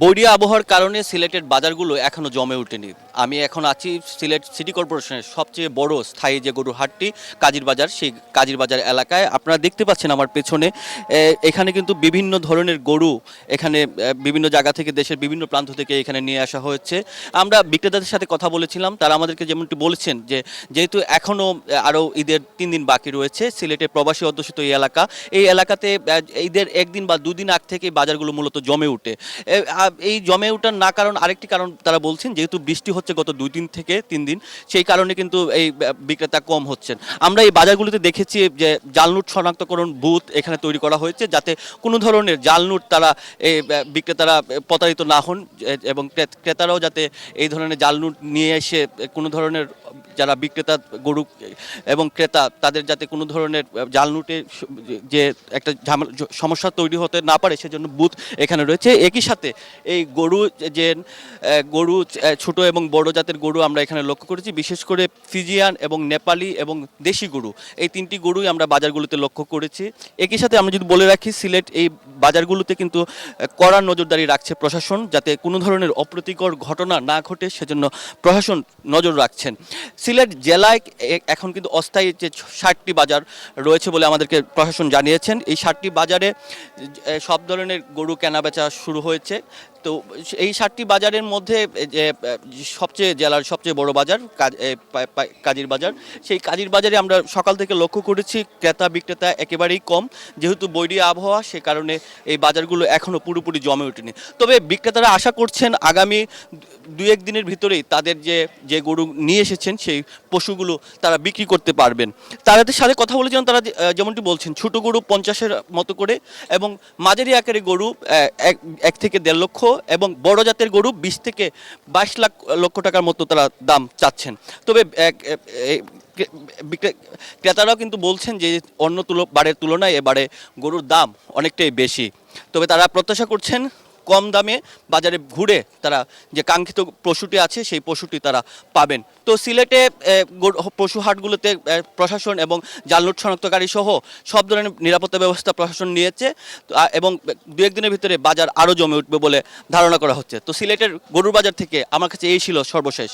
বৈরী আবহাওয়ার কারণে সিলেটের বাজারগুলো এখনো জমে ওঠেনি। আমি এখন আছি সিলেট সিটি কর্পোরেশনের সবচেয়ে বড় স্থায়ী যে গরুর হাটটি কাজীর বাজার, সেই কাজীর বাজার এলাকায় আপনারা দেখতে পাচ্ছেন আমার পেছনে এখানে কিন্তু বিভিন্ন ধরনের গরু এখানে বিভিন্ন জায়গা থেকে দেশের বিভিন্ন প্রান্ত থেকে এখানে নিয়ে আসা হয়েছে। আমরা বিক্রেতাদের সাথে কথা বলেছিলাম, তারা আমাদেরকে যেমনটি বলেছেন যে যেহেতু এখনও আরও ঈদের 3 দিন বাকি রয়েছে, সিলেটের প্রবাসী অধ্যুষিত এই এলাকাতে ঈদের 1 দিন বা 2 দিন আগ থেকে বাজারগুলো মূলত জমে ওঠে। এই জমে ওঠার না কারণ আরেকটি কারণ তারা বলছেন, যেহেতু বৃষ্টি হচ্ছে গত 2 দিন থেকে 3 দিন, সেই কারণে কিন্তু এই বিক্রেতা কম হচ্ছেন। আমরা এই বাজারগুলোতে দেখেছি যে জাল নোট শনাক্তকরণ বুথ এখানে তৈরি করা হয়েছে, যাতে কোনো ধরনের জাল নোট তারা এই বিক্রেতারা প্রতারিত না হন, এবং ক্রেতারাও যাতে এই ধরনের জাল নোট নিয়ে এসে কোনো ধরনের যারা বিক্রেতা গরু এবং ক্রেতা তাদের যাতে কোনো ধরনের জাল নোটে যে একটা সমস্যা তৈরি হতে না পারে, সেজন্য বুথ এখানে রয়েছে। একই সাথে এই গরু ছোট এবং বড় জাতের গরু আমরা এখানে লক্ষ্য করেছি, বিশেষ করে ফিজিয়ান এবং নেপালি এবং দেশি গরু, এই 3টি গরুই আমরা বাজারগুলোতে লক্ষ্য করেছি। একই সাথে আমরা যদি বলে রাখি, সিলেট এই বাজারগুলোতে কিন্তু কড়া নজরদারি রাখছে প্রশাসন, যাতে কোনো ধরনের অপ্রীতিকর ঘটনা না ঘটে, সেজন্য প্রশাসন নজর রাখছেন। সিলেট জেলায় এখন কিন্তু অস্থায়ী যে 60টি বাজার রয়েছে বলে আমাদেরকে প্রশাসন জানিয়েছেন। এই 60টি বাজারে সব ধরনের গরু কেনাবেচা শুরু হয়েছে। তো এই 60টি বাজারের মধ্যে যে জেলার সবচেয়ে বড় বাজার কাজীর বাজার, সেই কাজীর বাজারে আমরা সকাল থেকে লক্ষ্য করেছি ক্রেতা বিক্রেতা একেবারেই কম। যেহেতু বৈরী আবহাওয়া, সে কারণে এই বাজারগুলো এখনও পুরোপুরি জমে ওঠেনি। তবে বিক্রেতারা আশা করছেন আগামী 2-1 দিনের ভিতরেই তাদের যে গরু নিয়ে এসেছেন সেই পশুগুলো তারা বিক্রি করতে পারবেন। তাদের সাথে কথা বলেছিলাম, তারা যেমনটি বলছেন ছোট গরু 50-এর মতো করে, এবং মাঝারি আকারের গরু 1 থেকে 1.5 লক্ষ, এবং বড় জাতের গরু 20 থেকে 22 লক্ষ টাকার মতো তারা দাম চাচ্ছেন। তবে ক্রেতারাও কিন্তু বলছেন যে অন্য বারের তুলনায় এবারে গরুর দাম অনেকটাই বেশি। তবে তারা প্রত্যাশা করছেন কম দামে বাজারে ঘুরে তারা যে কাঙ্ক্ষিত পশুটি আছে সেই পশুটি তারা পাবেন। তো সিলেটে পশু হাটগুলোতে প্রশাসন এবং জাল নোট শনাক্তকারী সহ সব ধরনের নিরাপত্তা ব্যবস্থা প্রশাসন নিয়েছে, এবং 2-1 দিনের ভিতরে বাজার আরও জমে উঠবে বলে ধারণা করা হচ্ছে। তো সিলেটের গরুর বাজার থেকে আমার কাছে এই ছিল সর্বশেষ।